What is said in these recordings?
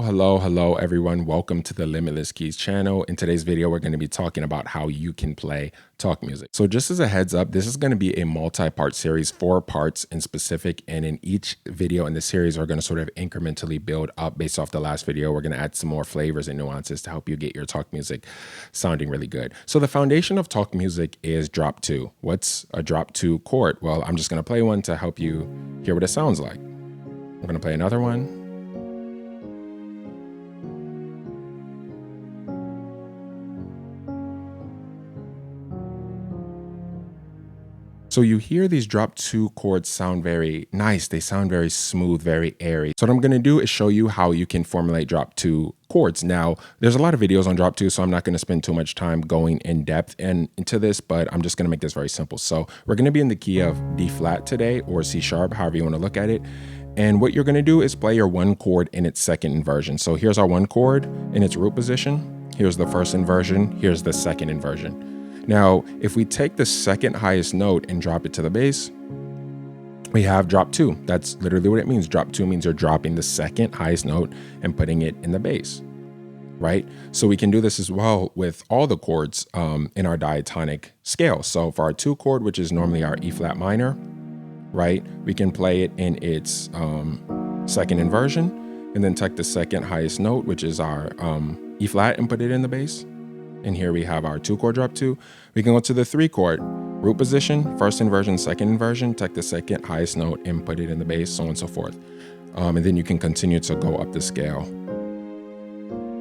Hello, everyone. Welcome to the Limitless Keys channel. In today's video, we're going to be talking about how you can play talk music. So just as a heads up, this is going to be a multi-part series, 4 parts in specific. And in each video in the series, we're going to sort of incrementally build up based off the last video. We're going to add some more flavors and nuances to help you get your talk music sounding really good. So the foundation of talk music is drop 2. What's a drop 2 chord? Well, I'm just going to play one to help you hear what it sounds like. We're going to play another one. So you hear these drop 2 chords sound very nice. They sound very smooth, very airy. So what I'm going to do is show you how you can formulate drop 2 chords. Now, there's a lot of videos on drop 2, so I'm not going to spend too much time going in depth into this, but I'm just going to make this very simple. So we're going to be in the key of D flat today, or C sharp, however you want to look at it. And what you're going to do is play your 1 chord in its second inversion. So here's our 1 chord in its root position. Here's the first inversion. Here's the second inversion. Now, if we take the second highest note and drop it to the bass, we have drop 2. That's literally what it means. Drop 2 means you're dropping the second highest note and putting it in the bass, right? So we can do this as well with all the chords in our diatonic scale. So for our 2 chord, which is normally our E flat minor, right? We can play it in its second inversion and then take the second highest note, which is our E flat, and put it in the bass. And here we have our 2 chord drop 2. We can go to the 3 chord, root position, first inversion, second inversion, take the second highest note and put it in the bass, so on and so forth. And then you can continue to go up the scale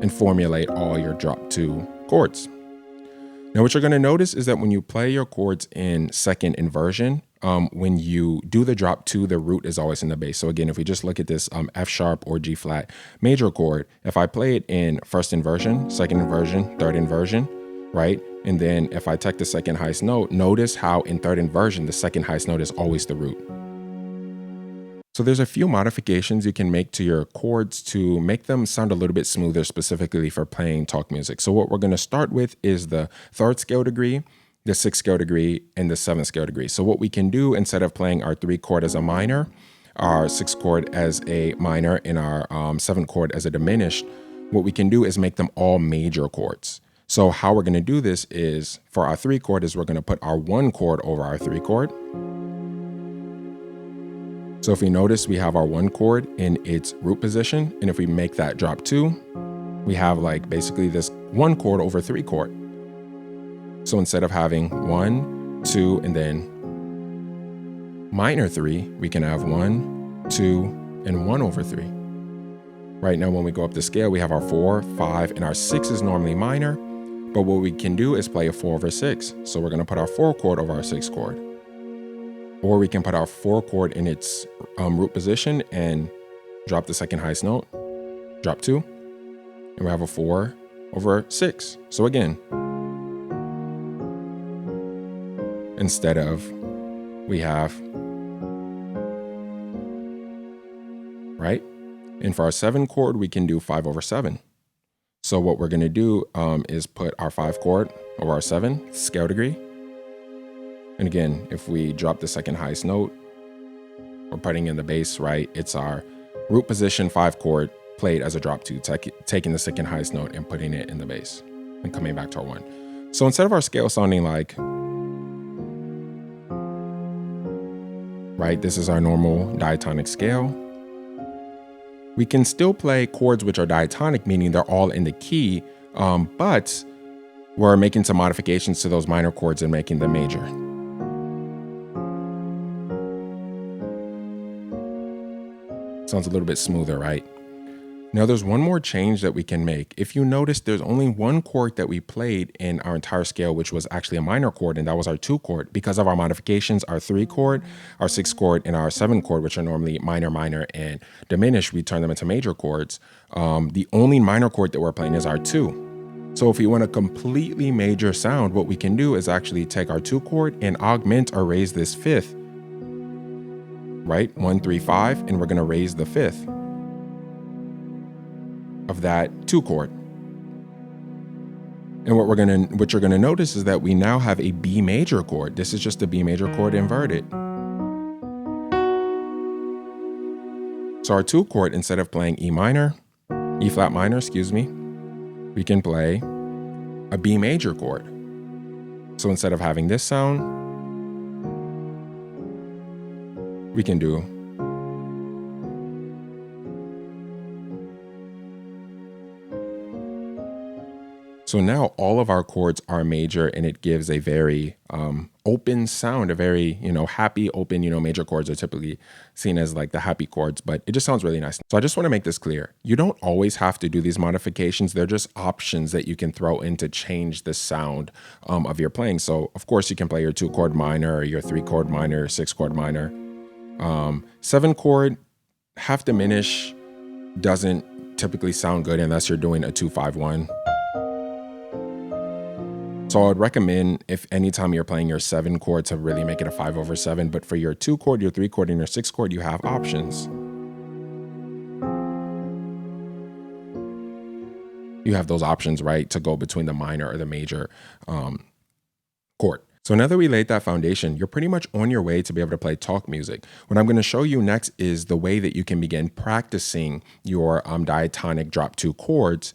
and formulate all your drop 2 chords. Now, what you're going to notice is that when you play your chords in second inversion, when you do the drop 2, the root is always in the bass. So again, if we just look at this F sharp or G flat major chord, if I play it in first inversion, second inversion, third inversion, right? And then if I take the second highest note, notice how in third inversion, the second highest note is always the root. So there's a few modifications you can make to your chords to make them sound a little bit smoother, specifically for playing talk music. So what we're going to start with is the 3rd scale degree, the 6th scale degree, and the 7th scale degree. So what we can do, instead of playing our 3 chord as a minor, our 6th chord as a minor, and our 7th chord as a diminished, what we can do is make them all major chords. So how we're going to do this is, for our 3 chord, is we're going to put our 1 chord over our 3 chord. So if we notice, we have our 1 chord in its root position, and if we make that drop 2, we have like basically this 1 chord over 3 chord. So instead of having 1, 2, and then minor 3, we can have 1, 2, and 1 over 3. Right now, when we go up the scale, we have our 4, 5, and our 6 is normally minor. But what we can do is play a 4 over 6. So we're going to put our 4 chord over our 6 chord. Or we can put our 4 chord in its root position and drop the second highest note, drop 2, and we have a 4 over 6. So again, instead of, we have, right? And for our 7 chord, we can do 5 over 7. So what we're going to do is put our 5 chord over our 7 scale degree. And again, if we drop the second highest note, we're putting in the bass, right? It's our root position 5 chord played as a drop 2, taking the second highest note and putting it in the bass and coming back to our 1. So instead of our scale sounding like, right, this is our normal diatonic scale, we can still play chords which are diatonic, meaning they're all in the key, but we're making some modifications to those minor chords and making them major. Sounds a little bit smoother, right? Now there's one more change that we can make. If you notice, there's only 1 chord that we played in our entire scale, which was actually a minor chord, and that was our 2 chord. Because of our modifications, our 3 chord, our 6 chord, and our 7 chord, which are normally minor, minor, and diminished, we turn them into major chords. The only minor chord that we're playing is our 2. So if we want a completely major sound, what we can do is actually take our 2 chord and augment or raise this 5th. Right? 1, 3, 5, and we're going to raise the 5th of that 2 chord. And what you're gonna notice is that we now have a B major chord. This is just a B major chord inverted. So our 2 chord, instead of playing E minor, E flat minor, excuse me, we can play a B major chord. So instead of having this sound, we can do so now all of our chords are major, and it gives a very open sound, a very, happy, open, major chords are typically seen as like the happy chords, but it just sounds really nice. So I just want to make this clear. You don't always have to do these modifications. They're just options that you can throw in to change the sound of your playing. So of course you can play your 2-chord minor or your 3-chord minor, or 6-chord minor. 7-chord, half diminish doesn't typically sound good unless you're doing a 2-5-1. So I would recommend, if anytime you're playing your 7 chord, to really make it a 5/7. But for your 2-chord, your 3-chord, and your 6-chord, you have options. You have those options, right, to go between the minor or the major chord. So now that we laid that foundation, you're pretty much on your way to be able to play talk music. What I'm going to show you next is the way that you can begin practicing your diatonic drop 2 chords.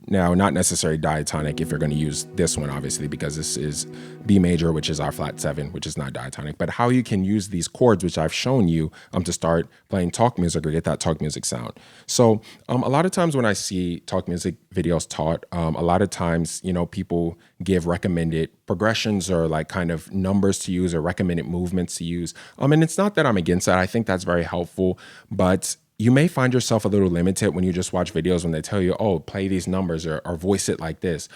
Now, not necessarily diatonic if you're going to use this one, obviously, because this is B major, which is our flat 7, which is not diatonic, but how you can use these chords, which I've shown you, to start playing talk music or get that talk music sound. So a lot of times when I see talk music videos taught, a lot of times, people give recommended progressions or like kind of numbers to use or recommended movements to use. And it's not that I'm against that. I think that's very helpful, but you may find yourself a little limited when you just watch videos when they tell you, oh, play these numbers or voice it like this,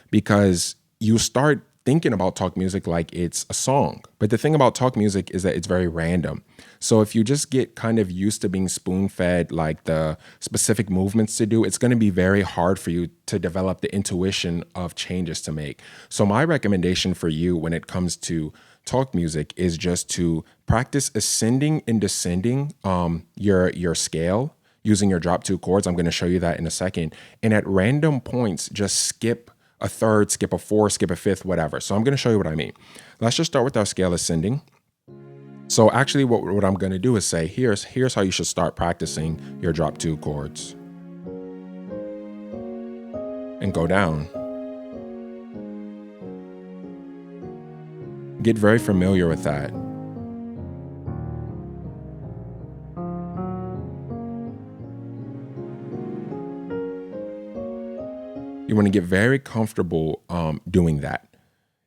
because you start thinking about talk music like it's a song. But the thing about talk music is that it's very random. So if you just get kind of used to being spoon-fed like the specific movements to do, it's going to be very hard for you to develop the intuition of changes to make. So my recommendation for you when it comes to talk music is just to practice ascending and descending your scale using your drop 2 chords. I'm going to show you that in a second. And at random points, just skip a third, skip a fourth, skip a fifth, whatever. So I'm going to show you what I mean. Let's just start with our scale ascending. So actually what I'm going to do is say, here's how you should start practicing your drop 2 chords. And go down. Get very familiar with that. You want to get very comfortable doing that.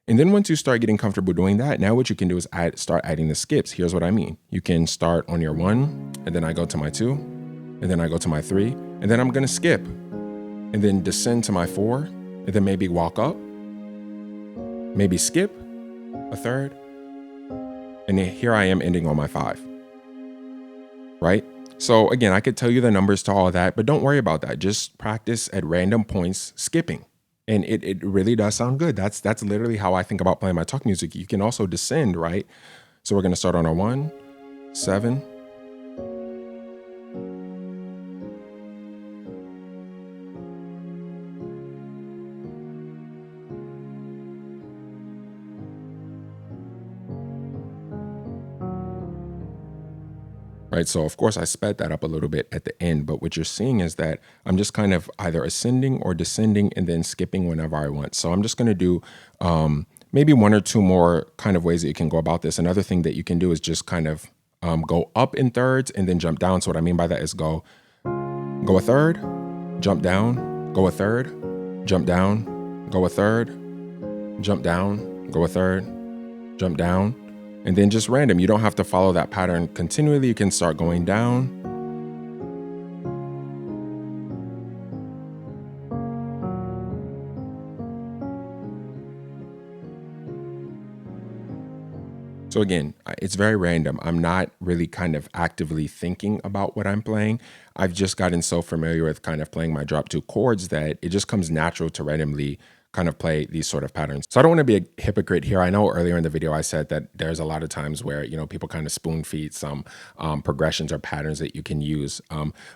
And then once you start getting comfortable doing that, now what you can do is start adding the skips. Here's what I mean. You can start on your 1, and then I go to my 2, and then I go to my 3, and then I'm going to skip, and then descend to my 4, and then maybe walk up, maybe skip a third, and then here I am ending on my 5, right? So again, I could tell you the numbers to all of that, but don't worry about that. Just practice at random points skipping. And it really does sound good. That's literally how I think about playing my talk music. You can also descend, right? So we're going to start on our 1, 7. Right, so of course I sped that up a little bit at the end, but what you're seeing is that I'm just kind of either ascending or descending and then skipping whenever I want. So I'm just going to do maybe 1 or 2 more kind of ways that you can go about this. Another thing that you can do is just kind of go up in thirds and then jump down. So what I mean by that is go a third, jump down, go a third, jump down, go a third, jump down, go a third, jump down. And then just random. You don't have to follow that pattern continually. You can start going down. So again, it's very random. I'm not really kind of actively thinking about what I'm playing. I've just gotten so familiar with kind of playing my drop 2 chords that it just comes natural to randomly kind of play these sort of patterns. So I don't want to be a hypocrite here. I know earlier in the video I said that there's a lot of times where, you know, people kind of spoon feed some progressions or patterns that you can use.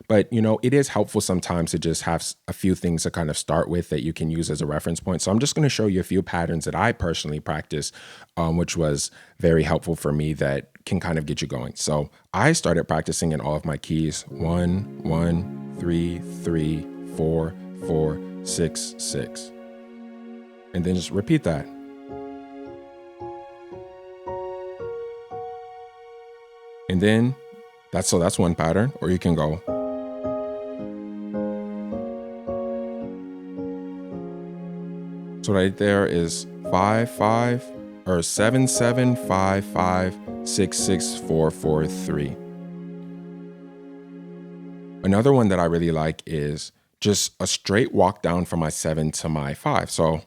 But, you know, it is helpful sometimes to just have a few things to kind of start with that you can use as a reference point. So I'm just going to show you a few patterns that I personally practice, which was very helpful for me, that can kind of get you going. So I started practicing in all of my keys: 1, 1, 3, 3, 4, 4, 6, 6. And then just repeat that. And then that's one pattern. Or you can go. So right there is 5, 5, or 7, 7, 5, 5, 6, 6, 4, 4, 3. Another one that I really like is just a straight walk down from my 7 to my 5. So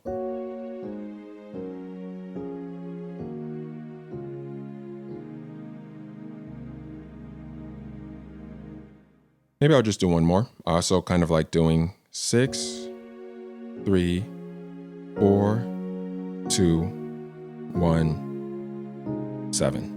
maybe I'll just do one more. So kind of like doing 6, 3, 4, 2, 1, 7.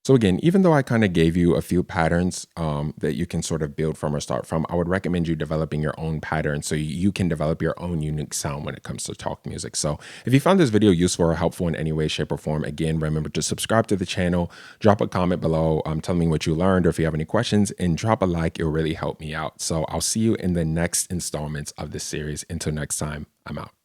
So again, even though I kind of gave you a few patterns that you can sort of build from or start from, I would recommend you developing your own pattern so you can develop your own unique sound when it comes to talk music. So if you found this video useful or helpful in any way, shape, or form, again, remember to subscribe to the channel, drop a comment below, tell me what you learned, or if you have any questions, and drop a like. It'll really help me out. So I'll see you in the next installments of this series. Until next time, I'm out.